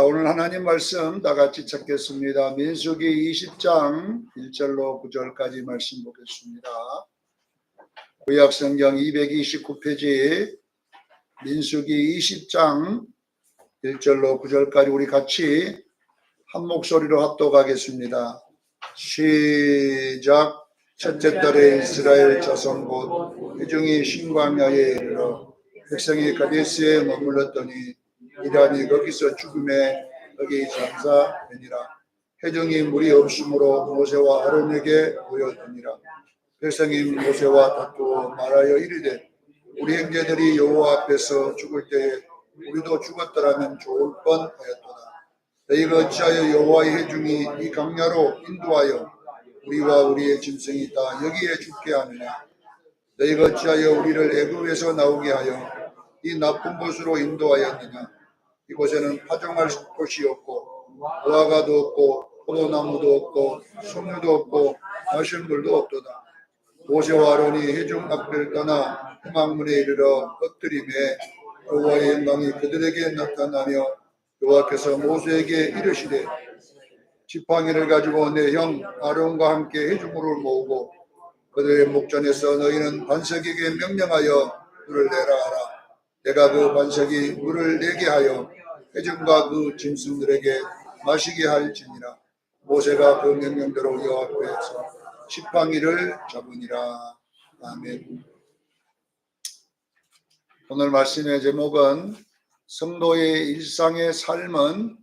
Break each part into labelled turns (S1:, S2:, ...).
S1: 오늘 하나님 말씀 다 같이 찾겠습니다. 민수기 20장 1절로 9절까지 말씀 보겠습니다. 구약성경 229페이지 민수기 20장 1절로 9절까지 우리 같이 한 목소리로 합독하겠습니다. 시작. 첫째 달에 이스라엘 자손 곧 회중이 신광야에 이르러 백성이 가데스에 머물렀더니 미람이 거기서 죽음에 거기 장사되니라. 회중이 물이 없으므로 모세와 아론에게 모여드니라. 백성이 모세와 다투어 말하여 이르되 우리 형제들이 여호와 앞에서 죽을 때에 우리도 죽었더라면 좋을 뻔하였도다. 너희가 어찌하여 여호와의 회중이 이 강야로 인도하여 우리와 우리의 짐승이 다 여기에 죽게 하느냐. 너희가 어찌하여 우리를 애굽에서 나오게 하여 이 나쁜 곳으로 인도하였느냐. 이곳에는 파종할 곳이 없고 무화과도 없고 포도나무도 없고 석류도 없고 마실 물도 없도다. 모세와 아론이 회중 앞을 떠나 회막문에 이르러 엎드리매 여호와의 영광이 그들에게 나타나며 여호와께서 모세에게 이르시되 지팡이를 가지고 내 형 아론과 함께 회중으로 모으고 그들의 목전에서 너희는 반석에게 명령하여 물을 내라 하라. 내가 그 반석이 물을 내게 하여 회중과 그 짐승들에게 마시게 할지니라. 모세가 그 명령대로 여호와 앞에서 지팡이를 잡으니라. 아멘. 오늘 말씀의 제목은 성도의 일상의 삶은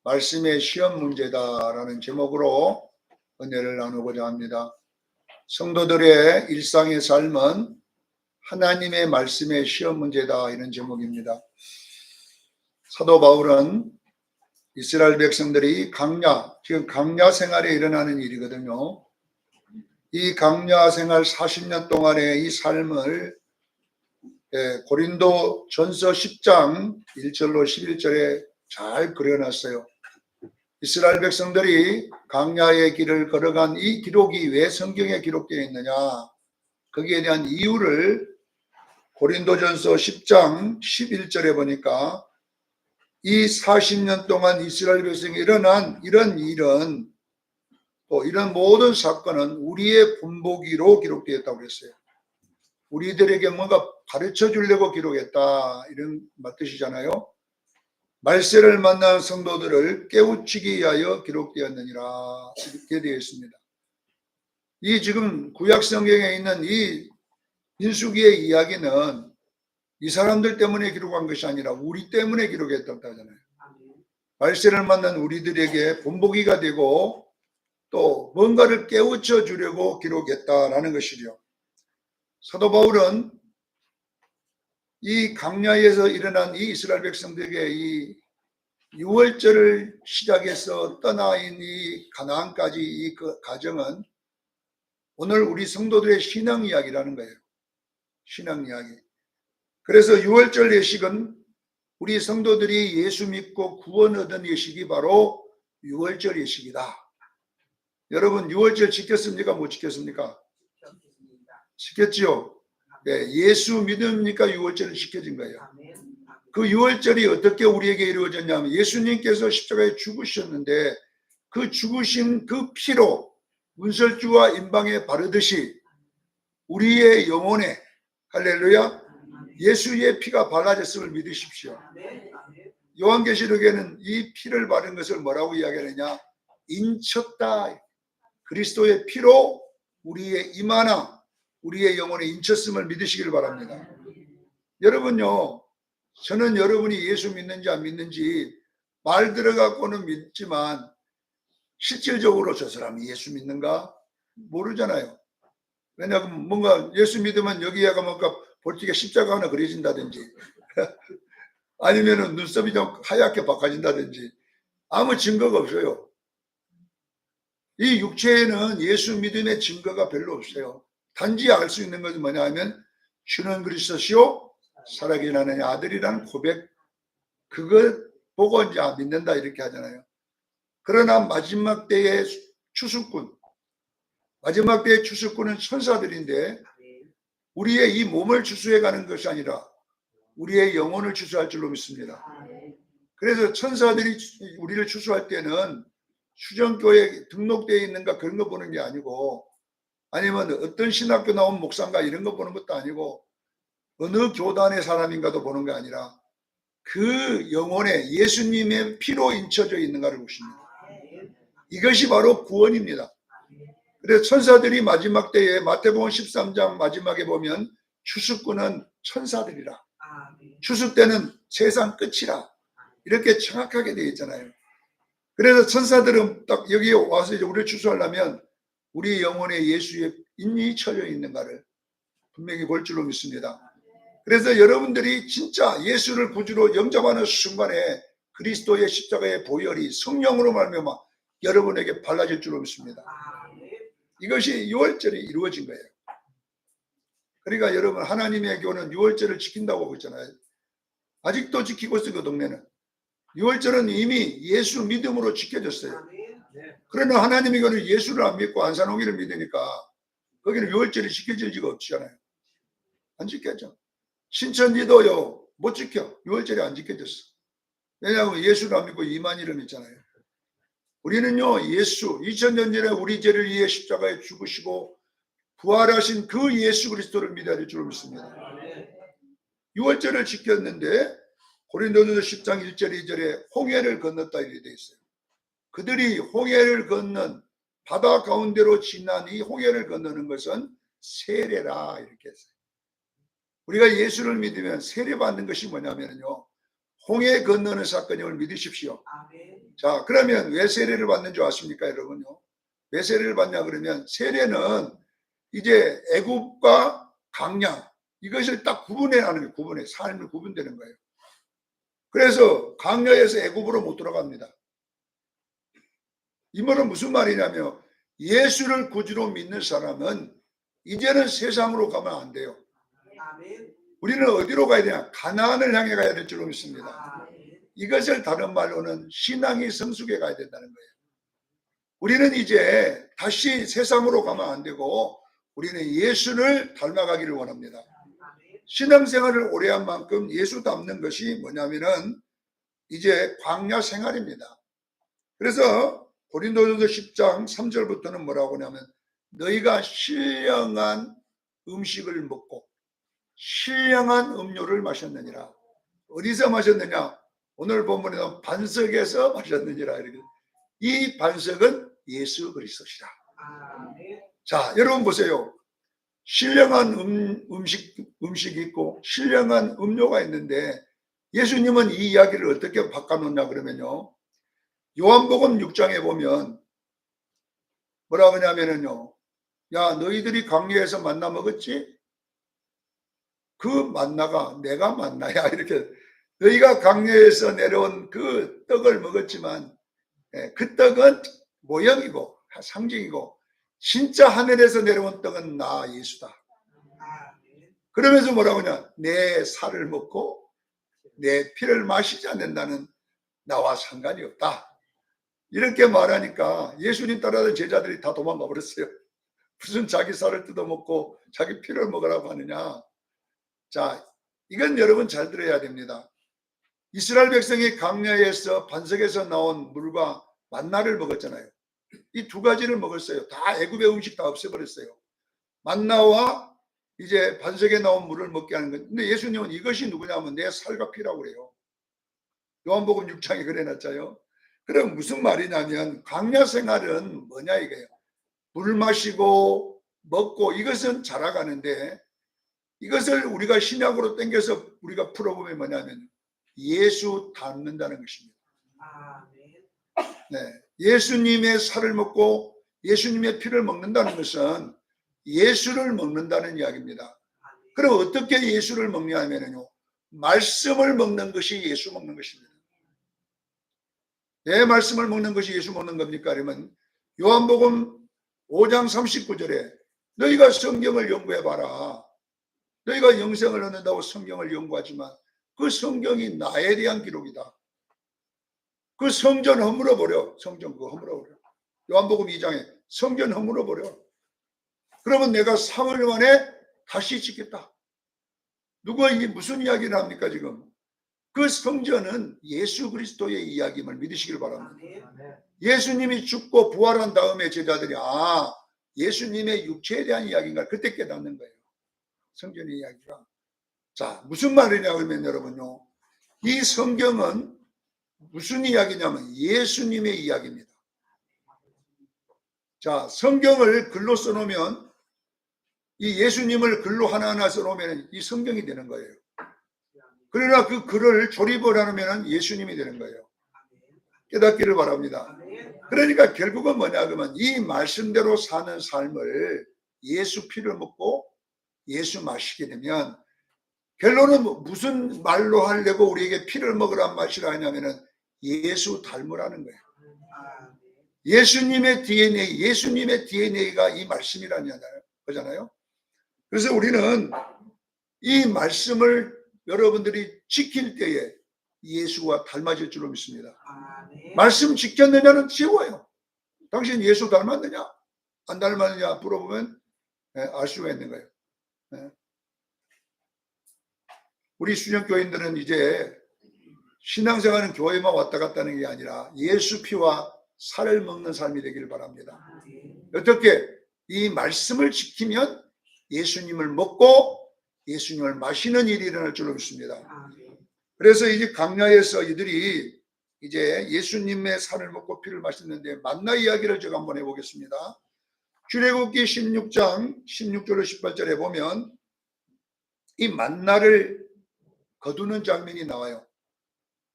S1: 말씀의 시험 문제다라는 제목으로 은혜를 나누고자 합니다. 성도들의 일상의 삶은 하나님의 말씀의 시험 문제다, 이런 제목입니다. 사도 바울은 이스라엘 백성들이 지금 강야 생활에 일어나는 일이거든요. 이 강야 생활 40년 동안의 이 삶을 고린도 전서 10장 1절로 11절에 잘 그려놨어요. 이스라엘 백성들이 강야의 길을 걸어간 이 기록이 왜 성경에 기록되어 있느냐, 거기에 대한 이유를 고린도전서 10장 11절에 보니까 이 40년 동안 이스라엘 백성이 일어난 이런 일은, 또 이런 모든 사건은 우리의 본보기로 기록되었다고 그랬어요. 우리들에게 뭔가 가르쳐 주려고 기록했다, 이런 뜻이잖아요. 말세를 만난 성도들을 깨우치기 위하여 기록되었느니라, 이렇게 되어 있습니다. 이 지금 구약 성경에 있는 이 민수기의 이야기는 이 사람들 때문에 기록한 것이 아니라 우리 때문에 기록했다고 하잖아요. 말세를 만난 우리들에게 본보기가 되고 또 뭔가를 깨우쳐 주려고 기록했다라는 것이죠. 사도 바울은 이 강야에서 일어난 이 이스라엘 백성들에게 이 6월절을 시작해서 떠나인 이 가나안까지 이 과정은 오늘 우리 성도들의 신앙 이야기라는 거예요. 신앙 이야기. 그래서 6월절 예식은 우리 성도들이 예수 믿고 구원 얻은 예식이 바로 6월절 예식이다. 여러분 6월절 지켰습니까? 못 지켰습니까? 지켰지요? 네, 예수 믿으니까 6월절이 지켜진 거예요. 그 6월절이 어떻게 우리에게 이루어졌냐면 예수님께서 십자가에 죽으셨는데 그 죽으신 그 피로 문설주와 임방에 바르듯이 우리의 영혼에, 할렐루야, 예수의 피가 발라졌음을 믿으십시오. 요한계시록에는 이 피를 바른 것을 뭐라고 이야기하느냐, 인쳤다. 그리스도의 피로 우리의 임하나 우리의 영혼에 인쳤음을 믿으시길 바랍니다. 여러분요, 저는 여러분이 예수 믿는지 안 믿는지 말 들어갖고는 믿지만 실질적으로 저 사람이 예수 믿는가 모르잖아요. 왜냐하면 뭔가 예수 믿으면 여기에가 뭔가 볼티게 십자가 하나 그려진다든지 아니면은 눈썹이 좀 하얗게 바꿔진다든지 아무 증거가 없어요. 이 육체에는 예수 믿음의 증거가 별로 없어요. 단지 알 수 있는 것은 뭐냐 하면 주는 그리스도시요 살아계신 아들이라는 고백, 그거 보고 이제 믿는다 이렇게 하잖아요. 그러나 마지막 때의 추수꾼, 마지막 때의 추수꾼은 천사들인데 우리의 이 몸을 추수해 가는 것이 아니라 우리의 영혼을 추수할 줄로 믿습니다. 그래서 천사들이 우리를 추수할 때는 수정교회에 등록되어 있는가 그런 거 보는 게 아니고, 아니면 어떤 신학교 나온 목사인가 이런 거 보는 것도 아니고, 어느 교단의 사람인가도 보는 게 아니라 그 영혼에 예수님의 피로 인쳐져 있는가를 보십니다. 이것이 바로 구원입니다. 그래서 천사들이 마지막 때에 마태복음 13장 마지막에 보면 추수꾼은 천사들이라, 추수 때는 세상 끝이라, 이렇게 정확하게 되어 있잖아요. 그래서 천사들은 딱 여기에 와서 이제 우리를 추수하려면 우리 영혼에 예수의 인이 쳐져 있는가를 분명히 볼 줄로 믿습니다. 그래서 여러분들이 진짜 예수를 구주로 영접하는 순간에 그리스도의 십자가의 보혈이 성령으로 말미암아 여러분에게 발라질 줄로 믿습니다. 이것이 유월절이 이루어진 거예요. 그러니까 여러분, 하나님의 교는 유월절을 지킨다고 하고 있잖아요. 아직도 지키고 있어요. 그 동네는. 유월절은 이미 예수 믿음으로 지켜졌어요. 그러나 하나님의 교는 예수를 안 믿고 안산홍이를 믿으니까 거기는 유월절이 지켜질 리가 없잖아요. 안 지켜져. 신천지도요 못 지켜. 유월절이 안 지켜졌어. 왜냐하면 예수를 안 믿고 이만희를 믿잖아요. 우리는요 예수 2000년 전에 우리 죄를 위해 십자가에 죽으시고 부활하신 그 예수 그리스도를 믿어야 될 줄 믿습니다. 유월절을 지켰는데 고린도전서 10장 1절 2절에 홍해를 건넜다 이렇게 되어 있어요. 그들이 홍해를 건넌 바다 가운데로 지난 이 홍해를 건너는 것은 세례라 이렇게 했어요. 우리가 예수를 믿으면 세례받는 것이 뭐냐면요 홍해 건너는 사건임을 믿으십시오. 자, 그러면 왜 세례를 받는 줄 아십니까 여러분요? 왜 세례를 받냐 그러면 세례는 이제 애굽과 강야 이것을 딱 구분해라는 거예요. 구분해 삶을 구분되는 거예요. 그래서 강야에서 애굽으로 못 들어갑니다. 이 말은 무슨 말이냐면 예수를 구주로 믿는 사람은 이제는 세상으로 가면 안 돼요. 우리는 어디로 가야 되냐? 가나안을 향해 가야 될 줄로 믿습니다. 이것을 다른 말로는 신앙이 성숙해 가야 된다는 거예요. 우리는 이제 다시 세상으로 가면 안 되고 우리는 예수를 닮아가기를 원합니다. 신앙생활을 오래 한 만큼 예수 닮는 것이 뭐냐면은 이제 광야 생활입니다. 그래서 고린도전서 10장 3절부터는 뭐라고 하냐면 너희가 신령한 음식을 먹고 신령한 음료를 마셨느니라. 어디서 마셨느냐? 오늘 본문에는 반석에서 마셨느니라. 이렇게. 이 반석은 예수 그리스도시라. 자, 여러분 보세요. 신령한 음식이 있고 신령한 음료가 있는데 예수님은 이 이야기를 어떻게 바꿔놓냐 그러면요. 요한복음 6장에 보면 뭐라고 하냐면요. 야, 너희들이 광야에서 만나 먹었지? 그 만나가 내가 만나야 이렇게 너희가 광야에서 내려온 그 떡을 먹었지만 그 떡은 모형이고 상징이고 진짜 하늘에서 내려온 떡은 나 예수다. 그러면서 뭐라고 하냐? 내 살을 먹고 내 피를 마시지 않는다는 나와 상관이 없다. 이렇게 말하니까 예수님 따라던 제자들이 다 도망가 버렸어요. 무슨 자기 살을 뜯어먹고 자기 피를 먹으라고 하느냐. 자, 이건 여러분 잘 들어야 됩니다. 이스라엘 백성이 광야에서 반석에서 나온 물과 만나를 먹었잖아요. 이 두 가지를 먹었어요. 다 애굽의 음식 다 없애버렸어요. 만나와 이제 반석에 나온 물을 먹게 하는 거예요. 근데 예수님은 이것이 누구냐면 내 살과 피라고 그래요. 요한복음 6장에 그래 놨잖아요. 그럼 무슨 말이냐면 광야 생활은 뭐냐 이거예요. 물 마시고 먹고 이것은 자라가는데 이것을 우리가 신약으로 당겨서 우리가 풀어보면 뭐냐면 예수 닮는다는 것입니다. 네, 예수님의 살을 먹고 예수님의 피를 먹는다는 것은 예수를 먹는다는 이야기입니다. 그럼 어떻게 예수를 먹냐 하면요. 말씀을 먹는 것이 예수 먹는 것입니다. 내 말씀을 먹는 것이 예수 먹는 겁니까? 그러면 요한복음 5장 39절에 너희가 성경을 연구해봐라. 너희가 영생을 얻는다고 성경을 연구하지만 그 성경이 나에 대한 기록이다. 그 성전 허물어버려. 성전 그거 허물어버려. 요한복음 2장에 성전 허물어버려. 그러면 내가 3일 만에 다시 짓겠다. 누가 이게 무슨 이야기를 합니까 지금? 그 성전은 예수 그리스도의 이야기임을 믿으시길 바랍니다. 예수님이 죽고 부활한 다음에 제자들이 예수님의 육체에 대한 이야기인가 그때 깨닫는 거예요. 성전의 이야기가. 자, 무슨 말이냐 그러면 여러분요, 이 성경은 무슨 이야기냐면 예수님의 이야기입니다. 자, 성경을 글로 써놓으면, 이 예수님을 글로 하나하나 써놓으면 이 성경이 되는 거예요. 그러나 그 글을 조립을 하면 예수님이 되는 거예요. 깨닫기를 바랍니다. 그러니까 결국은 뭐냐 그러면 이 말씀대로 사는 삶을 예수 피를 먹고 예수 마시게 되면 결론은 무슨 말로 하려고 우리에게 피를 먹으란 말이라 하냐면은 예수 닮으라는 거예요. 예수님의 DNA가 이 말씀이라는 거잖아요. 그래서 우리는 이 말씀을 여러분들이 지킬 때에 예수와 닮아질 줄로 믿습니다. 말씀 지켰느냐는 쉬워요. 당신 예수 닮았느냐 안 닮았느냐 물어보면 알 수가 있는 거예요. 우리 수녀교인들은 이제 신앙생활은 교회만 왔다 갔다 하는 게 아니라 예수 피와 살을 먹는 삶이 되기를 바랍니다. 어떻게? 이 말씀을 지키면 예수님을 먹고 예수님을 마시는 일이 일어날 줄로 믿습니다. 그래서 이제 강야에서 이들이 이제 예수님의 살을 먹고 피를 마셨는데 만나 이야기를 제가 한번 해보겠습니다. 출애굽기 16장 16절로 18절에 보면 이 만나를 거두는 장면이 나와요.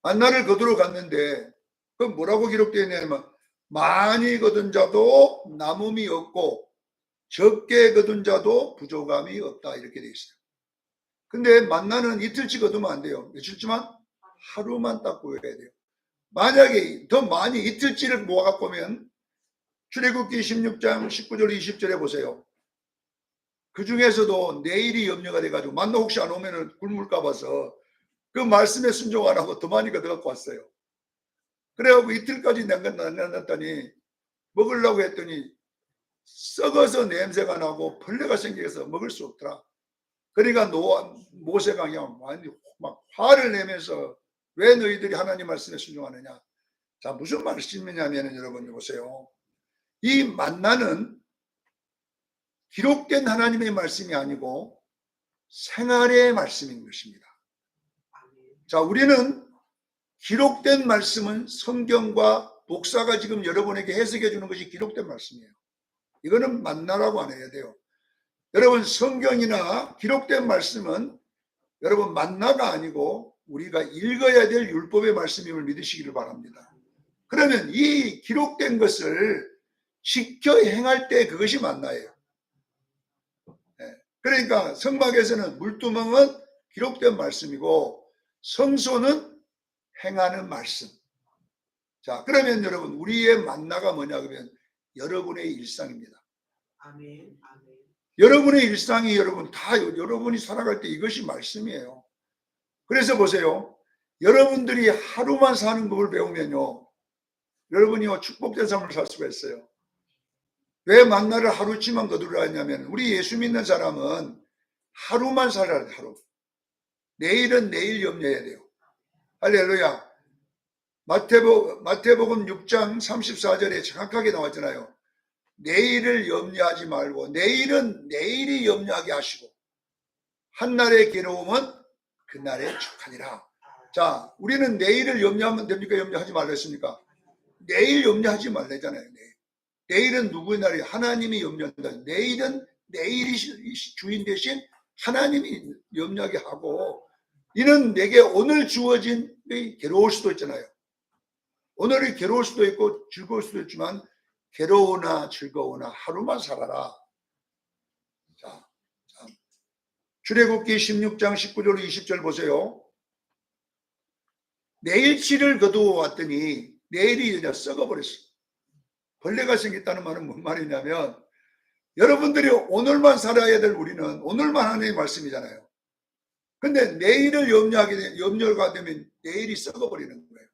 S1: 만나를 거두러 갔는데 그 뭐라고 기록되어 있냐면 많이 거둔 자도 남음이 없고 적게 거둔 자도 부족함이 없다 이렇게 되어 있어요. 근데 만나는 이틀치 거두면 안 돼요. 며칠치만? 하루만 딱 구워야 돼요. 만약에 더 많이 이틀치를 모아갖고 오면 출애굽기 16장 19절 20절에 보세요. 그 중에서도 내일이 염려가 돼가지고 만나 혹시 안 오면 굶을까 봐서 그 말씀에 순종 안 하고 더 많이 거둬갖고 왔어요. 그래갖고 이틀까지 남겼더니 먹으려고 했더니 썩어서 냄새가 나고 벌레가 생겨서 먹을 수 없더라. 그러니까 모세가 그냥 막 화를 내면서 왜 너희들이 하나님 말씀에 순종하느냐. 자, 무슨 말씀이냐면 여러분 보세요. 이 만나는 기록된 하나님의 말씀이 아니고 생활의 말씀인 것입니다. 자, 우리는 기록된 말씀은 성경과 목사가 지금 여러분에게 해석해 주는 것이 기록된 말씀이에요. 이거는 만나라고 안 해야 돼요. 여러분 성경이나 기록된 말씀은 여러분 만나가 아니고 우리가 읽어야 될 율법의 말씀임을 믿으시기를 바랍니다. 그러면 이 기록된 것을 지켜 행할 때 그것이 만나예요. 그러니까 성막에서는 물두멍은 기록된 말씀이고 성소는 행하는 말씀. 자, 그러면 여러분 우리의 만나가 뭐냐 그러면 여러분의 일상입니다. 아멘. 여러분의 일상이 여러분이 살아갈 때 이것이 말씀이에요. 그래서 보세요. 여러분들이 하루만 사는 법을 배우면요. 여러분이 축복된 삶을 살 수가 있어요. 왜 만나를 하루치만 거두려 하냐면 우리 예수 믿는 사람은 하루만 살아야 돼. 하루. 내일은 내일 염려해야 돼요. 할렐루야. 마태복음 6장 34절에 정확하게 나왔잖아요. 내일을 염려하지 말고 내일은 내일이 염려하게 하시고 한날의 괴로움은 그날의 축하니라. 자, 우리는 내일을 염려하면 됩니까? 염려하지 말라 했습니까? 내일 염려하지 말라잖아요. 내일은 누구의 날이 하나님이 염려한다. 내일은 내일이 주인 대신 하나님이 염려하게 하고 이는 내게 오늘 주어진 괴로울 수도 있잖아요. 오늘이 괴로울 수도 있고 즐거울 수도 있지만 괴로우나 즐거우나 하루만 살아라. 자, 출애굽기 16장 19절 20절 보세요. 내일치를 거두어 왔더니 내일이 그냥 썩어버렸어요. 벌레가 생겼다는 말은 뭔 말이냐면 여러분들이 오늘만 살아야 될 우리는 오늘만 하나님의 말씀이잖아요. 근데 내일을 염려가 되면 내일이 썩어버리는 거예요.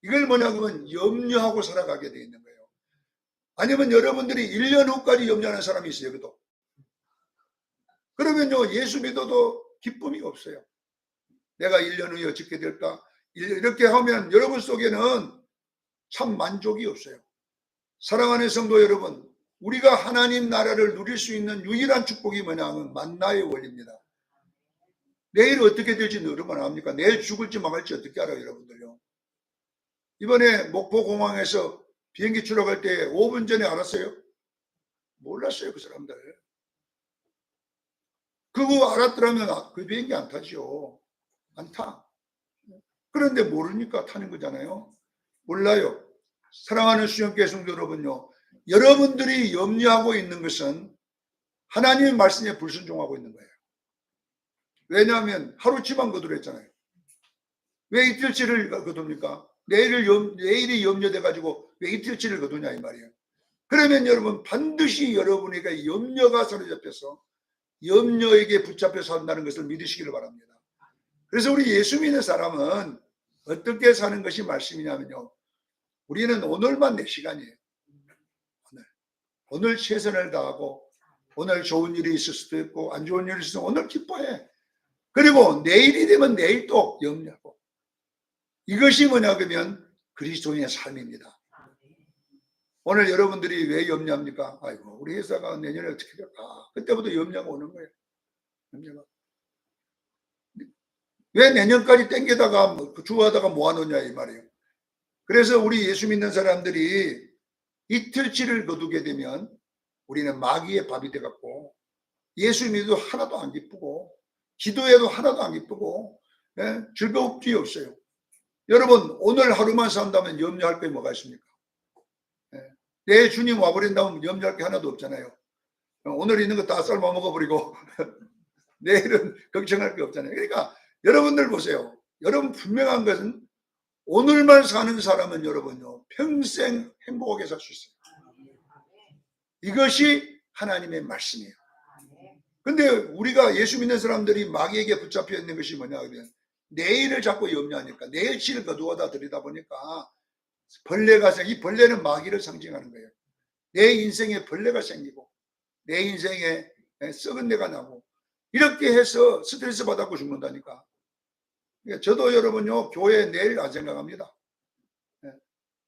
S1: 이걸 뭐냐면 염려하고 살아가게 돼 있는 거예요. 아니면 여러분들이 1년 후까지 염려하는 사람이 있어요. 그도. 그러면요 예수 믿어도 기쁨이 없어요. 내가 1년 후에 어떻게 될까? 이렇게 하면 여러분 속에는 참 만족이 없어요. 사랑하는 성도 여러분, 우리가 하나님 나라를 누릴 수 있는 유일한 축복이 뭐냐면 만나의 원리입니다. 내일 어떻게 될지 여러분 압니까? 내일 죽을지 망할지 어떻게 알아요, 여러분들요? 이번에 목포공항에서 비행기 출항할 때 5분 전에 알았어요? 몰랐어요, 그 사람들. 그거 알았더라면 그 비행기 안 타죠. 안 타. 그런데 모르니까 타는 거잖아요. 몰라요. 사랑하는 수영교회 성도 여러분요, 여러분들이 염려하고 있는 것은 하나님의 말씀에 불순종하고 있는 거예요. 왜냐하면 하루치만 거두랬잖아요. 왜 이틀치를 거둡니까? 내일이 염려돼 가지고 왜 이틀치를 거두냐 이 말이에요. 그러면 여러분 반드시 여러분에게 염려가 사로잡혀서 염려에게 붙잡혀 산다는 것을 믿으시기를 바랍니다. 그래서 우리 예수 믿는 사람은 어떻게 사는 것이 말씀이냐면요, 우리는 오늘만 내 시간이에요. 오늘 최선을 다하고 오늘 좋은 일이 있을 수도 있고 안 좋은 일이 있으면 오늘 기뻐해. 그리고 내일이 되면 내일 또 염려하고. 이것이 뭐냐 그러면 그리스도인의 삶입니다. 오늘 여러분들이 왜 염려합니까? 아이고 우리 회사가 내년에 어떻게 될까? 그때부터 염려가 오는 거예요. 염려가. 왜 내년까지 땡기다가 주워다가 모아놓냐 이 말이에요. 그래서 우리 예수 믿는 사람들이 이틀치를 거두게 되면 우리는 마귀의 밥이 돼갖고 예수 믿어도 하나도 안 기쁘고 기도해도 하나도 안 기쁘고 즐거움이 없어요. 여러분 오늘 하루만 산다면 염려할 게 뭐가 있습니까? 내일 주님 와버린다면 염려할 게 하나도 없잖아요. 오늘 있는 거 다 삶아 먹어버리고 내일은 걱정할 게 없잖아요. 그러니까 여러분들 보세요. 여러분 분명한 것은 오늘만 사는 사람은 여러분요 평생 행복하게 살 수 있어요. 이것이 하나님의 말씀이에요. 근데 우리가 예수 믿는 사람들이 마귀에게 붙잡혀 있는 것이 뭐냐 하면 내일을 자꾸 염려하니까 내일치를 거두어다 들이다 보니까 벌레가 이 벌레는 마귀를 상징하는 거예요. 내 인생에 벌레가 생기고 내 인생에 썩은 내가 나고 이렇게 해서 스트레스 받았고 죽는다니까. 저도 여러분요 교회 내일 안 생각합니다.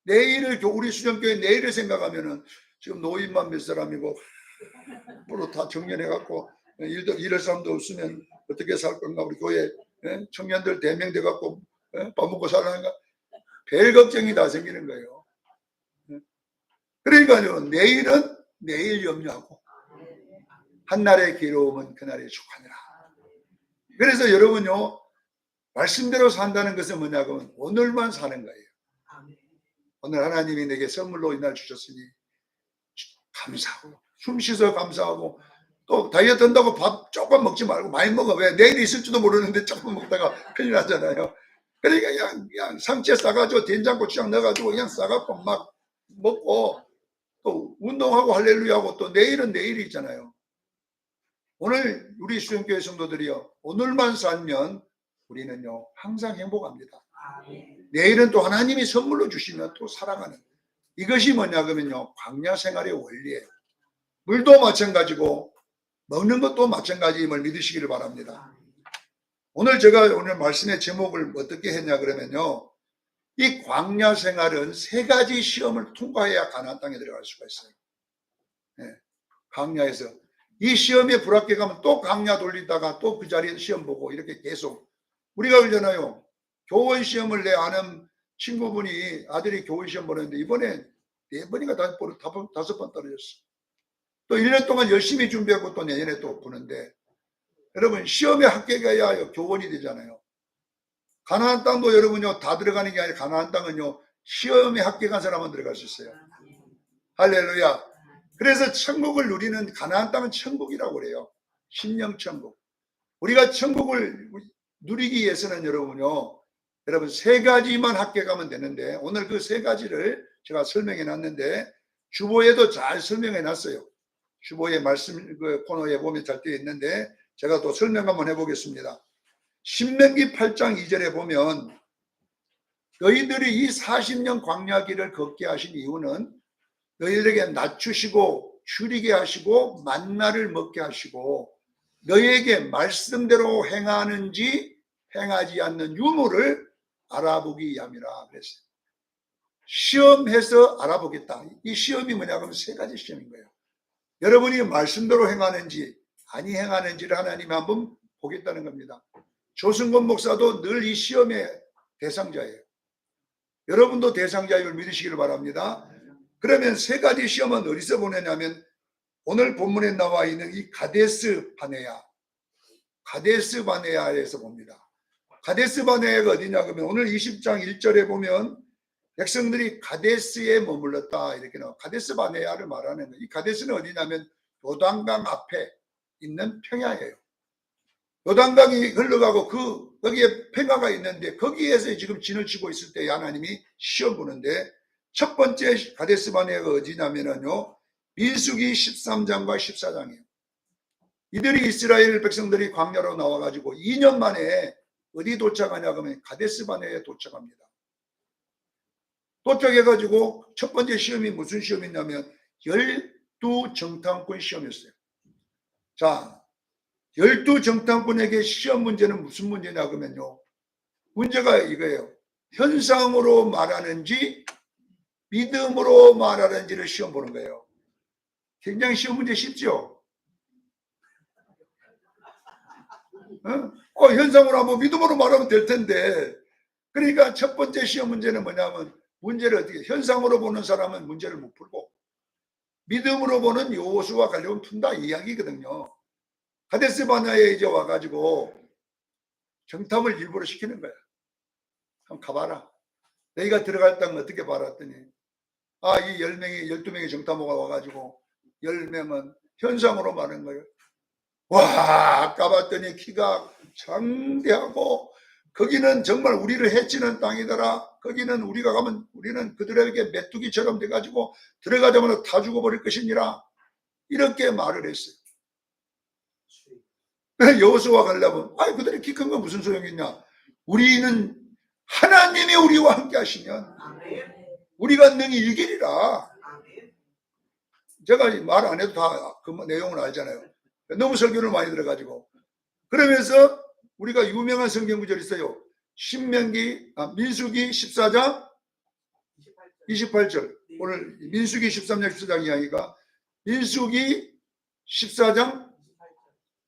S1: 내일을 우리 수정교회 내일을 생각하면은 지금 노인만 몇 사람이고 앞으로 다 정년해갖고 일할 사람도 없으면 어떻게 살 건가, 우리 교회 청년들 대명돼 갖고 밥 먹고 살아는가, 별 걱정이 다 생기는 거예요. 그러니까요 내일은 내일 염려하고 한날의 괴로움은 그날의 축하니라. 그래서 여러분요 말씀대로 산다는 것은 뭐냐면 오늘만 사는 거예요. 오늘 하나님이 내게 선물로 이날 주셨으니 감사하고 숨 쉬서 감사하고 또 다이어트 한다고 밥 조금 먹지 말고 많이 먹어. 왜? 내일 있을지도 모르는데 조금 먹다가 큰일 나잖아요. 그러니까 그냥 상추에 싸가지고 된장고추장 넣어가지고 그냥 싸갖고 막 먹고 또 운동하고 할렐루야하고 또 내일은 내일이 있잖아요. 오늘 우리 수영교회 성도들이요 오늘만 살면 우리는요 항상 행복합니다. 내일은 또 하나님이 선물로 주시면 또 살아가는, 이것이 뭐냐 그러면요 광야 생활의 원리예요. 물도 마찬가지고 먹는 것도 마찬가지임을 믿으시기를 바랍니다. 오늘 제가 오늘 말씀의 제목을 어떻게 했냐 그러면요 이 광야 생활은 세 가지 시험을 통과해야 가나안 땅에 들어갈 수가 있어요. 광야에서 이 시험에 불합격하면 또 광야 돌리다가 또 그 자리에서 시험 보고 이렇게 계속. 우리가 그러잖아요. 교원 시험을 내 아는 친구분이 아들이 교원 시험 보냈는데 이번에 4번인가 5번 떨어졌어. 또 1년 동안 열심히 준비하고 또 내년에 또 보는데, 여러분 시험에 합격해야 교원이 되잖아요. 가나안 땅도 여러분요 다 들어가는 게 아니라 가나안 땅은요 시험에 합격한 사람만 들어갈 수 있어요. 할렐루야. 그래서 천국을 누리는, 가나안 땅은 천국이라고 그래요. 심령천국. 우리가 천국을 누리기 위해서는 여러분요 여러분 세 가지만 합격하면 되는데, 오늘 그 세 가지를 제가 설명해 놨는데 주보에도 잘 설명해 놨어요. 주보의 말씀 그 코너에 보면 잘 되어 있는데 제가 또 설명 한번 해보겠습니다. 신명기 8장 2절에 보면 너희들이 이 40년 광야길을 걷게 하신 이유는 너희들에게 낮추시고 줄이게 하시고 만나를 먹게 하시고 너희에게 말씀대로 행하는지 행하지 않는 유무를 알아보기 위함이라 그랬어요. 시험해서 알아보겠다. 이 시험이 뭐냐 그러면 세 가지 시험인 거예요. 여러분이 말씀대로 행하는지 아니 행하는지를 하나님이 한번 보겠다는 겁니다. 조승건 목사도 늘 이 시험의 대상자예요. 여러분도 대상자임을 믿으시기를 바랍니다. 그러면 세 가지 시험은 어디서 보내냐면 오늘 본문에 나와 있는 이 가데스 바네아에서 봅니다. 가데스 바네아가 어디냐 그러면 오늘 20장 1절에 보면 백성들이 가데스에 머물렀다 이렇게 나와. 가데스 바네아를 말하는 거예요. 이 가데스는 어디냐면 요단강 앞에 있는 평야예요. 요단강이 흘러가고 거기에 평야가 있는데 거기에서 지금 진을 치고 있을 때 하나님이 시험 보는데 첫 번째 가데스 바네아가 어디냐면요 민수기 13장과 14장이에요. 이들이 이스라엘 백성들이 광야로 나와가지고 2년 만에 어디 도착하냐 그러면 가데스 바네아에 도착합니다. 도착해가지고 첫 번째 시험이 무슨 시험이냐면 12정탐꾼 시험이었어요. 자, 12정탐꾼에게 시험 문제는 무슨 문제냐 그러면요. 문제가 이거예요. 현상으로 말하는지 믿음으로 말하는지를 시험 보는 거예요. 굉장히 시험 문제 쉽죠? 현상으로 하면 믿음으로 말하면 될 텐데 그러니까 첫 번째 시험 문제는 뭐냐면 문제를 어떻게 현상으로 보는 사람은 문제를 못 풀고 믿음으로 보는 여호수아와 갈렙은 푼다 이야기거든요. 가데스 바네아에 이제 와가지고 정탐을 일부러 시키는 거야. 한번 가봐라. 너희가 들어갈 땅은 어떻게 봐랐더니 이 10명이 12명의 정탐호가 와가지고 10명은 현상으로 말한 거예요. 와 까봤더니 키가 장대하고 거기는 정말 우리를 해치는 땅이더라. 거기는 우리가 가면 우리는 그들에게 메뚜기처럼 돼가지고 들어가자마자 다 죽어버릴 것이니라. 이렇게 말을 했어요. 여호수아와 갈렙은 그들이 키 큰 건 무슨 소용이 있냐. 우리는 하나님이 우리와 함께 하시면 우리가 능히 이기리라. 제가 말 안 해도 다 그 내용을 알잖아요. 너무 설교를 많이 들어가지고. 그러면서 우리가 유명한 성경 구절이 있어요. 민수기 14장 28절. 오늘 민수기 13장 14장 이야기가 민수기 14장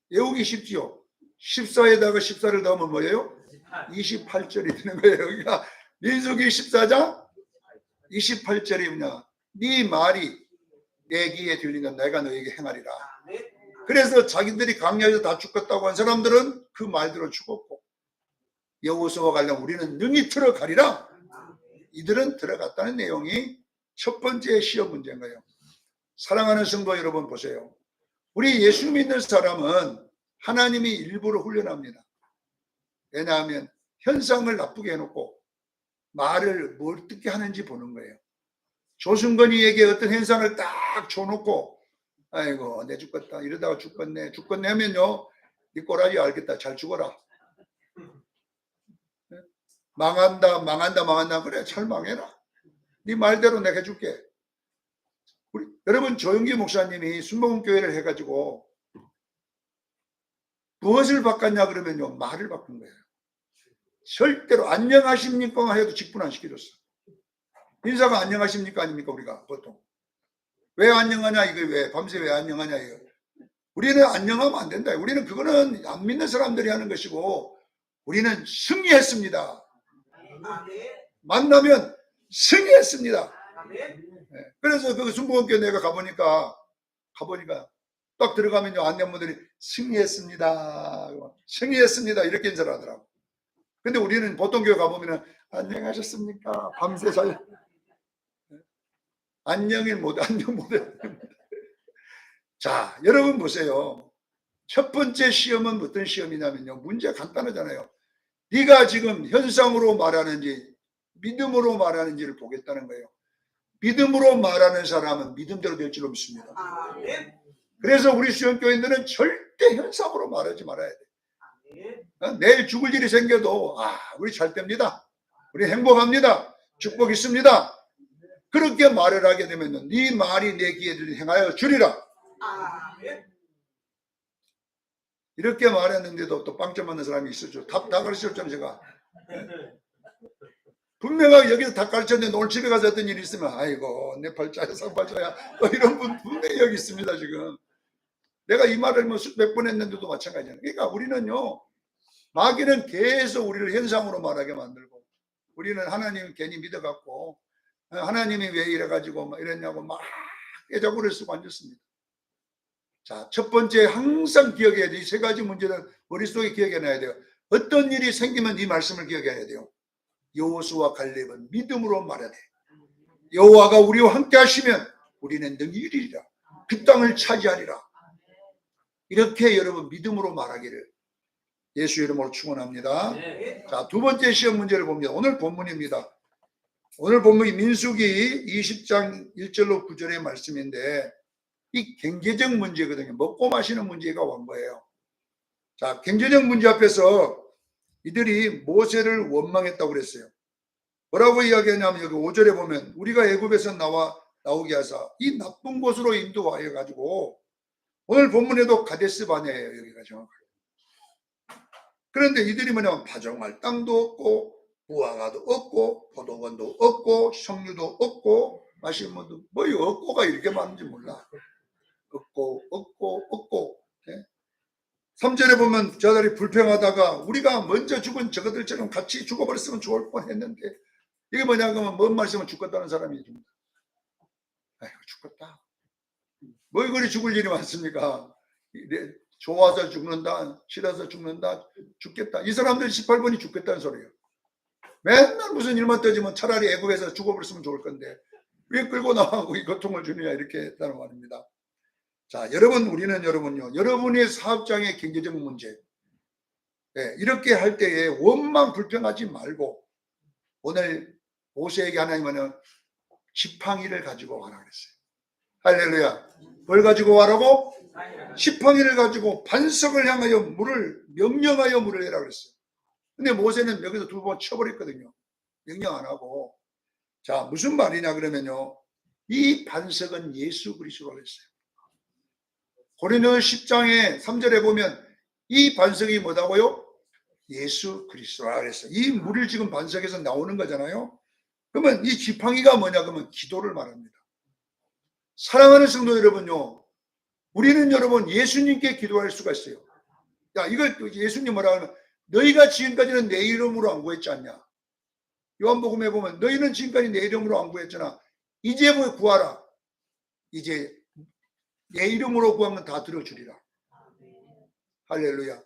S1: 외우기 쉽지요. 14에다가 14를 더하면 뭐예요? 28절이 되는 거예요. 그러니까 민수기 14장 28절이 뭐냐? 네 말이 내 귀에 들리는 내가 너에게 행하리라. 그래서 자기들이 광야에서 다 죽었다고 한 사람들은 그 말대로 죽었고 여호수아와 갈렙 우리는 능히 들어가리라. 이들은 들어갔다는 내용이 첫 번째 시험 문제인 거예요. 사랑하는 성도 여러분 보세요. 우리 예수 믿는 사람은 하나님이 일부러 훈련합니다. 왜냐하면 현상을 나쁘게 해놓고 말을 뭘 어떻게 하는지 보는 거예요. 조승건이에게 어떤 현상을 딱 줘놓고 아이고 내 죽겠다 이러다가 죽겠네 하면요 네 꼬라지 알겠다 잘 죽어라. 망한다 그래 잘 망해라. 네 말대로 내가 해줄게. 여러분 조영기 목사님이 순복음교회를 해가지고 무엇을 바꿨냐 그러면요 말을 바꾼 거예요. 절대로 안녕하십니까 해도 직분 안 시켜줬어. 인사가 안녕하십니까 아닙니까 우리가 보통. 왜 안녕하냐 이거 왜 밤새 왜 안녕하냐 이거. 우리는 안녕하면 안 된다. 우리는 그거는 안 믿는 사람들이 하는 것이고 우리는 승리했습니다. 만나면 승리했습니다. 네. 그래서 그 순복음교회 내가 가보니까 딱 들어가면요 안내분들이 승리했습니다 이렇게 인사를 하더라고. 근데 우리는 보통 교회 가보면은 안녕하셨습니까 밤새 잘 안녕 못해. 자 여러분 보세요. 첫 번째 시험은 어떤 시험이냐면요 문제가 간단하잖아요. 네가 지금 현상으로 말하는지 믿음으로 말하는지를 보겠다는 거예요. 믿음으로 말하는 사람은 믿음대로 될 줄로 믿습니다. 그래서 우리 수영교인들은 절대 현상으로 말하지 말아야 돼. 내일 죽을 일이 생겨도 우리 잘 됩니다. 우리 행복합니다. 축복 있습니다. 그렇게 말을 하게 되면 네 말이 내 귀에 행하여 주리라. 이렇게 말했는데도 또 빵점 맞는 사람이 있었죠. 다 가르쳤잖아요, 제가. 분명하게 여기서 다 가르쳤는데 오늘 집에 가서 어떤 일이 있으면 아이고 내 팔자야 상팔자야 이런 분 분명히 여기 있습니다. 지금 내가 이 말을 뭐 수백 번 했는데도 마찬가지잖아요. 그러니까 우리는요, 마귀는 계속 우리를 현상으로 말하게 만들고, 우리는 하나님 괜히 믿어갖고 하나님이 왜 이래가지고 막 이랬냐고 막 깨작구를 쓰고 앉았습니다. 자, 첫 번째 항상 기억해야 돼요. 이 세 가지 문제는 머릿속에 기억해놔야 돼요. 어떤 일이 생기면 이 말씀을 기억해야 돼요. 여호수아 갈렙은 믿음으로 말하되 여호와가 우리와 함께 하시면 우리는 능히 이리리라. 그 땅을 차지하리라. 이렇게 여러분 믿음으로 말하기를 예수 이름으로 축원합니다. 자, 두 번째 시험 문제를 봅니다. 오늘 본문입니다. 오늘 본문이 민수기 20장 1절로 9절의 말씀인데 이 경제적 문제거든요. 먹고 마시는 문제가 원고예요. 자, 경제적 문제 앞에서 이들이 모세를 원망했다고 그랬어요. 뭐라고 이야기하냐면 여기 5절에 보면 우리가 애굽에서 나오게 하사 이 나쁜 곳으로 인도하여 가지고 오늘 본문에도 가데스 바네예요. 여기가 정확하게. 그런데 이들이 뭐냐면 파종할 땅도 없고 무화과도 없고 포도원도 없고 석류도 없고 마실 물도 뭐 없고가 이렇게 많은지 몰라. 없고 네? 3절에 보면 저들이 불평하다가 우리가 먼저 죽은 저것들처럼 같이 죽어버렸으면 좋을 뻔했는데 이게 뭐냐 그러면 뭔 말씀을 죽겠다는 사람이 줍니다. 아이고 죽겠다. 뭐 그리 죽을 일이 많습니까? 좋아서 죽는다, 싫어서 죽는다, 죽겠다. 이 사람들이 18번이 죽겠다는 소리예요. 맨날 무슨 일만 떠지면 차라리 애굽에서 죽어버렸으면 좋을 건데 왜 끌고 나가고 이 고통을 주느냐 이렇게 했다는 말입니다. 자, 여러분 우리는 여러분요. 여러분의 사업장의 경제적 문제 네, 이렇게 할 때에 원망 불평하지 말고 오늘 모세에게 하나님은 지팡이를 가지고 와라 그랬어요. 할렐루야. 뭘 가지고 와라고? 지팡이를 가지고 반석을 향하여 물을 명령하여 물을 내라 그랬어요. 근데 모세는 여기서 두 번 쳐버렸거든요. 명령 안 하고. 자, 무슨 말이냐 그러면요. 이 반석은 예수 그리스도라고 했어요. 고린도서 10장에 3절에 보면 이 반석이 뭐다고요? 예수 그리스도라고 했어요. 이 물을 지금 반석에서 나오는 거잖아요. 그러면 이 지팡이가 뭐냐 그러면 기도를 말합니다. 사랑하는 성도 여러분요. 우리는 여러분 예수님께 기도할 수가 있어요. 야, 이걸 예수님 뭐라 하면 너희가 지금까지는 내 이름으로 안 구했지 않냐. 요한복음에 보면 너희는 지금까지 내 이름으로 안 구했잖아. 이제 뭐 구하라. 이제 내 이름으로 구하면 다 들어주리라. 할렐루야.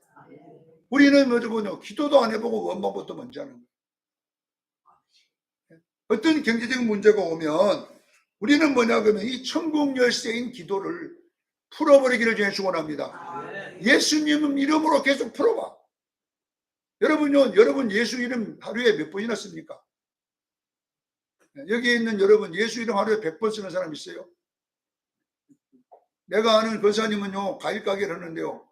S1: 우리는 여러분요. 기도도 안 해보고 원망부터 먼저 하는 거예요. 어떤 경제적 문제가 오면 우리는 뭐냐 그러면 이 천국 열쇠인 기도를 풀어버리기를 주님 축원합니다. 예수님 이름으로 계속 풀어봐. 여러분요, 여러분 예수 이름 하루에 몇 번이나 씁니까? 여기에 있는 여러분 예수 이름 하루에 100번 쓰는 사람 있어요? 내가 아는 권사님은요, 과일 가게를 하는데요,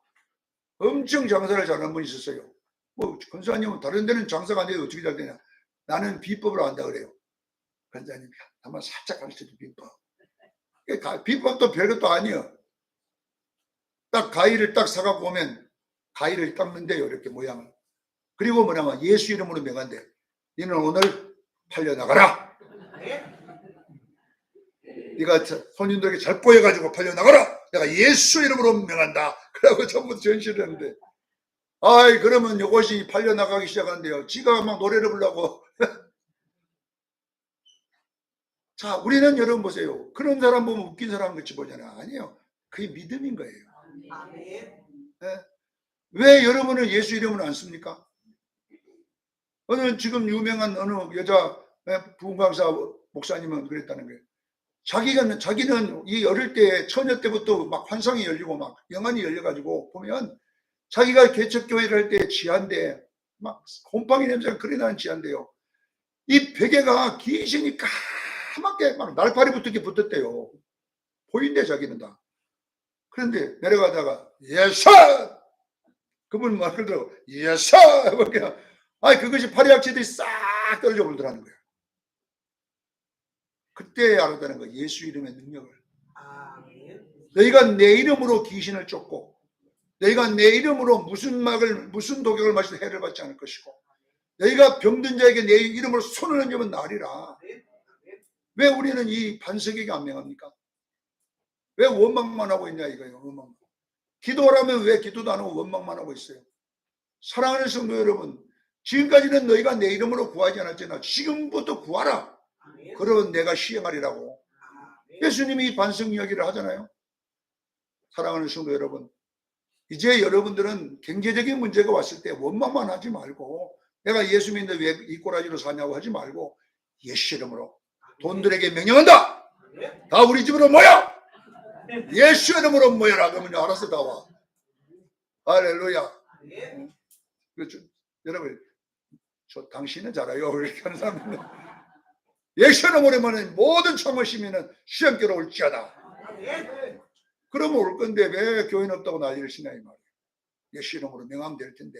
S1: 엄청 장사를 잘하는 분이 있었어요. 뭐 권사님은 다른 데는 장사가 안 돼도 어떻게 잘 되냐? 나는 비법으로 한다 그래요. 권사님이 한번 살짝 가르쳐줘 비법. 비법도 별것도 아니에요. 딱 가위를 딱 사갖고 오면 가위를 닦는데요. 이렇게 모양을. 그리고 뭐냐면 예수 이름으로 명한대. 너는 오늘 팔려나가라. 네가 손님들에게 잘 보여가지고 팔려나가라. 내가 예수 이름으로 명한다. 그러고 전부 전시를 했는데 아이 그러면 이것이 팔려나가기 시작하는데요. 지가 막 노래를 부르고 자 우리는 여러분 보세요. 그런 사람 보면 웃긴 사람 같이 보잖아요. 아니에요. 그게 믿음인 거예요. 네? 왜 여러분은 예수 이름을 안 씁니까? 어느 지금 유명한 어느 여자 부흥강사 목사님은 그랬다는 거예요. 자기는 이 어릴 때 처녀 때부터 막 환상이 열리고 막 영안이 열려가지고 보면 자기가 개척교회를 할 때 지한데 막 곰팡이 냄새가 그리 나는 지한데요. 이 베개가 귀신이 까맣게 막 날파리부터 이렇게 붙었대요. 보인대 자기는 다. 그런데 내려가다가 예수! 그분 말 그대로 예수! 아니 그것이 파리약체들이 싹 떨어져 버리더라는 거예요. 그때 알았다는 거예요. 예수 이름의 능력을. 너희가 내 이름으로 귀신을 쫓고 너희가 내 이름으로 무슨 독약을 마셔도 해를 받지 않을 것이고 너희가 병든 자에게 내 이름으로 손을 얹으면 나으리라. 왜 우리는 이 반석에게 안 명합니까? 왜 원망만 하고 있냐 이거예요. 원망. 기도하라면 왜 기도도 안 하고 원망만 하고 있어요? 사랑하는 성도 여러분, 지금까지는 너희가 내 이름으로 구하지 않았잖아. 지금부터 구하라. 그러면 내가 시행하리라고. 예수님이 이 반석 이야기를 하잖아요. 사랑하는 성도 여러분, 이제 여러분들은 경제적인 문제가 왔을 때 원망만 하지 말고 내가 예수 믿는데 왜 이 꼬라지로 사냐고 하지 말고 예수 이름으로 돈들에게 명령한다. 다 우리 집으로 모여. 예수 이름으로 모여라. 그러면 알아서 다 와. 할렐루야. 그렇죠. 여러분, 당신은 잘해요. 이렇게 하는 사람은 예수 이름으로만 모든 청을 시민은 시험결로 올지어다. 그러면 올 건데 왜 교인 없다고 난리를 치냐 이 말이에요. 예수 이름으로 명하면 될 텐데.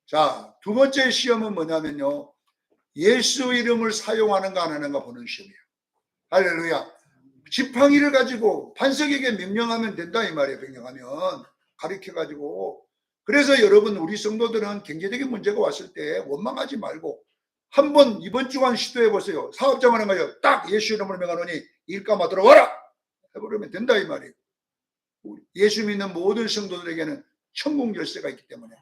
S1: 자, 두 번째 시험은 뭐냐면요. 예수 이름을 사용하는가 안 하는가 보는 시험이에요. 할렐루야. 지팡이를 가지고 반석에게 명령하면 된다 이 말이에요. 명령하면 가르쳐가지고. 그래서 여러분 우리 성도들은 경제적인 문제가 왔을 때 원망하지 말고 한번 이번 주간 시도해 보세요. 사업장 하는 거요. 딱 예수 이름을 명하노니 일감아 들어와라. 해버리면 된다 이 말이에요. 예수 믿는 모든 성도들에게는 천국 열쇠가 있기 때문에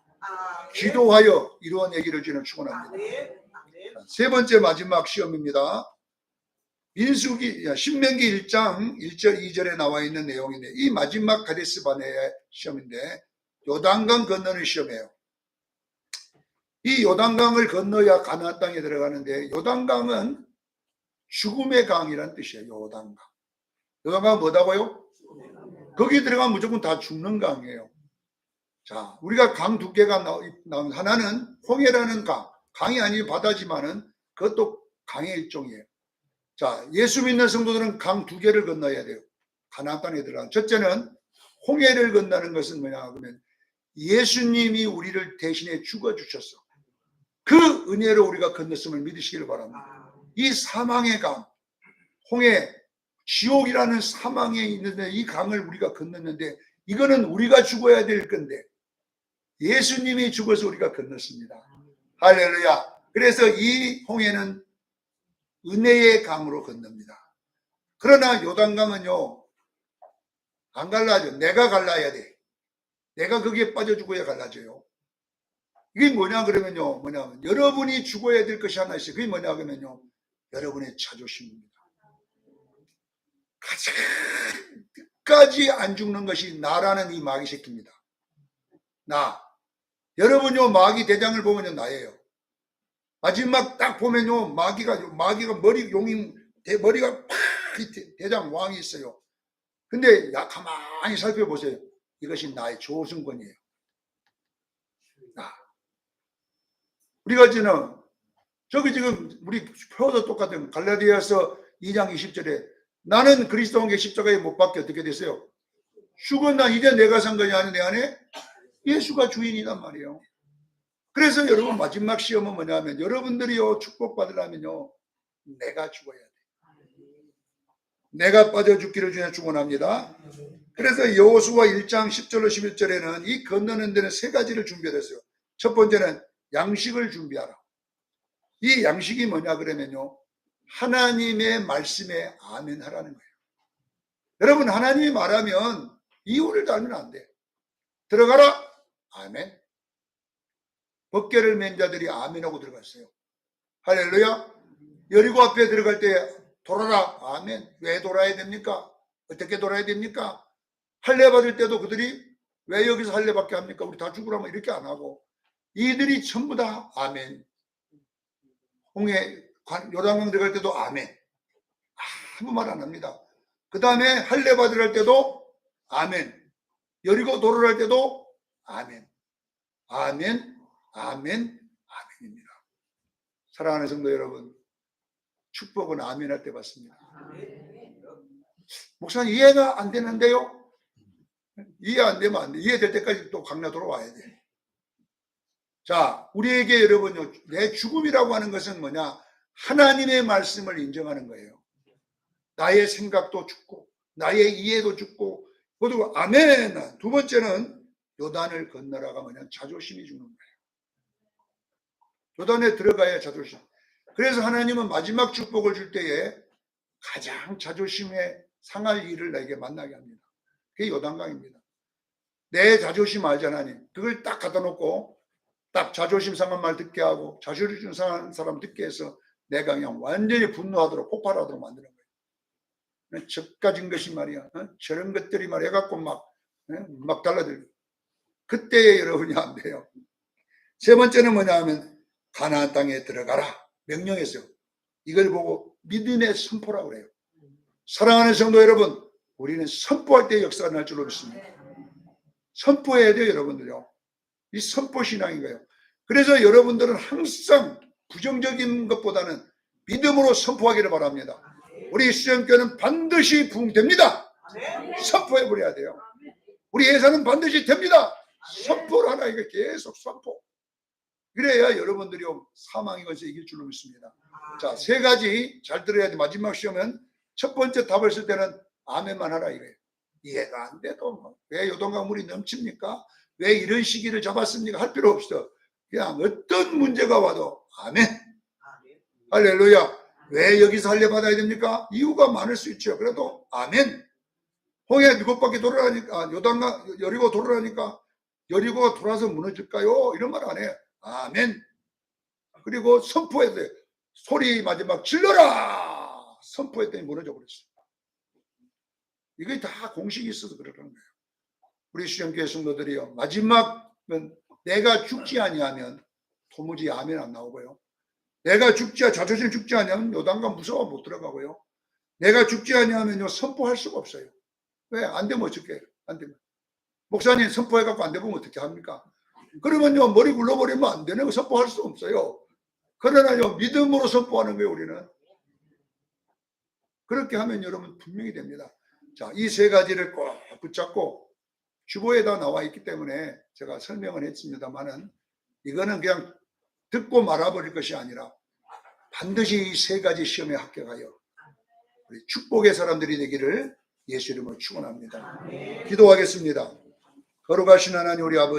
S1: 기도하여 이루어내기를 얘기를 주는 축원합니다. 세 번째 마지막 시험입니다. 신명기 1장 1절 2절에 나와 있는 내용인데 이 마지막 가데스 바네의 시험인데 요단강 건너는 시험이에요. 이 요단강을 건너야 가나안 땅에 들어가는데 요단강은 죽음의 강이라는 뜻이에요. 요단강. 요단강은 뭐다고요? 거기 들어가면 무조건 다 죽는 강이에요. 자, 우리가 강 두 개가 나온 하나는 홍해라는 강이 아닌 바다지만은 그것도 강의 일종이에요. 자, 예수 믿는 성도들은 강 두 개를 건너야 돼요. 가나안 땅에 들어가는. 첫째는 홍해를 건너는 것은 뭐냐 하면 예수님이 우리를 대신에 죽어주셨어. 그 은혜로 우리가 건넜음을 믿으시기를 바랍니다. 이 사망의 강, 홍해, 지옥이라는 사망에 있는데 이 강을 우리가 건넜는데 이거는 우리가 죽어야 될 건데 예수님이 죽어서 우리가 건넜습니다. 할렐루야. 그래서 이 홍해는 은혜의 강으로 건넙니다. 그러나 요단강은요 안 갈라져. 내가 갈라야 돼. 내가 거기에 빠져 죽어야 갈라져요. 이게 뭐냐 그러면요 뭐냐면 여러분이 죽어야 될 것이 하나 있어요. 그게 뭐냐 그러면요 여러분의 자존심입니다. 가장 끝까지 안 죽는 것이 나라는 이 마귀 새끼입니다. 나. 여러분요 마귀 대장을 보면요 나예요. 마지막 딱 보면요 마귀가 머리가 팍 대장 왕이 있어요. 근데 가만히 살펴보세요. 이것이 나의 조승권이에요. 나. 우리가 저기 지금 우리 표도 똑같은 갈라디아서 2장 20절에 나는 그리스도와 함께 십자가에 못 박혀 어떻게 됐어요? 죽은 나 이제 내가 산 것이 아닌 내 안에 예수가 주인이란 말이에요. 그래서 여러분 마지막 시험은 뭐냐면 여러분들이요 축복받으려면요 내가 죽어야 돼. 내가 빠져 죽기를 주여 축원합니다. 그래서 여호수아 1장 10절로 11절에는 이 건너는 데는 세 가지를 준비했어요. 첫 번째는 양식을 준비하라. 이 양식이 뭐냐 그러면요 하나님의 말씀에 아멘 하라는 거예요. 여러분 하나님이 말하면 이유를 달면 안 돼. 들어가라 아멘. 법궤를 맨 자들이 아멘하고 들어갔어요. 할렐루야. 여리고 앞에 들어갈 때 돌아라 아멘. 왜 돌아야 됩니까? 어떻게 돌아야 됩니까? 할례 받을 때도 그들이 왜 여기서 할례밖에 합니까? 우리 다 죽으라면 이렇게 안 하고 이들이 전부 다 아멘. 홍해 요단강 들어갈 때도 아멘. 아무 말 안 합니다. 그 다음에 할례 받으러 할 때도 아멘. 여리고 도로를 할 때도 아멘. 아멘. 아멘. 아멘입니다. 사랑하는 성도 여러분, 축복은 아멘 할 때 받습니다. 목사님 이해가 안 되는데요? 이해 안 되면 안 돼. 이해될 때까지 또 강나 돌아와야 돼. 자, 우리에게 여러분요, 내 죽음이라고 하는 것은 뭐냐? 하나님의 말씀을 인정하는 거예요. 나의 생각도 죽고, 나의 이해도 죽고, 모두 아멘. 두 번째는 요단을 건너라가 뭐냐? 자존심이 죽는 거예요. 요단에 들어가야 자존심. 그래서 하나님은 마지막 축복을 줄 때에 가장 자존심에 상할 일을 나에게 만나게 합니다. 그게 요단강입니다. 내 자존심 알잖아, 하나님. 그걸 딱 갖다 놓고 딱 자존심 상한 말 듣게 하고 자존심 상한 사람 듣게 해서 내가 그냥 완전히 분노하도록 폭발하도록 만드는 거예요. 저까진 것이 말이야. 저런 것들이 말이야 해갖고 막 달라들고. 그때에 여러분이 안 돼요. 세 번째는 뭐냐 하면 가나안 땅에 들어가라. 명령했어요. 이걸 보고 믿음의 선포라고 그래요. 사랑하는 성도 여러분, 우리는 선포할 때 역사가 날 줄로 믿습니다. 선포해야 돼요, 여러분들요. 이 선포 신앙인 거예요. 그래서 여러분들은 항상 부정적인 것보다는 믿음으로 선포하기를 바랍니다. 우리 수영교는 반드시 부흥됩니다. 선포해버려야 돼요. 우리 예산은 반드시 됩니다. 선포를 하나, 이거 계속 선포. 그래야 여러분들이 사망의 것에 이길 줄로 믿습니다. 자, 세 가지 잘 들어야 돼. 마지막 시험은 첫 번째 답을 쓸 때는 아멘만 하라 이거예요. 이해가 안 돼도 왜 요동강 물이 넘칩니까? 왜 이런 시기를 잡았습니까? 할 필요 없어. 그냥 어떤 문제가 와도 아멘. 할렐루야. 왜 여기서 할례받아야 됩니까? 이유가 많을 수 있죠. 그래도 아멘. 홍해 일곱 바퀴 돌아가니까 요단강 여리고 돌아가니까 여리고가 돌아서 무너질까요? 이런 말 안 해요. 아멘. 그리고 선포해야 돼. 소리 마지막 질러라. 선포했더니 무너져 버렸어요. 이게 다 공식이 있어서 그러는 거예요. 우리 수영교회 성도들이요. 마지막은 내가 죽지 아니하면 도무지 아멘 안 나오고요. 내가 자존심 죽지 아니하면 요단강 무서워 못 들어가고요. 내가 죽지 아니하면 선포할 수가 없어요. 왜? 안 되면 어떻게 해요? 안 되면. 목사님 선포해갖고 안 되면 어떻게 합니까? 그러면요 머리 굴러버리면 안 되는 거 선포할 수 없어요. 그러나요 믿음으로 선포하는 거예요. 우리는 그렇게 하면 여러분 분명히 됩니다. 자, 이 세 가지를 꼭 붙잡고 주보에다 나와 있기 때문에 제가 설명을 했습니다만은 이거는 그냥 듣고 말아버릴 것이 아니라 반드시 이 세 가지 시험에 합격하여 우리 축복의 사람들이 되기를 예수 이름으로 축원합니다. 기도하겠습니다. 거룩하신 하나님 우리 아버지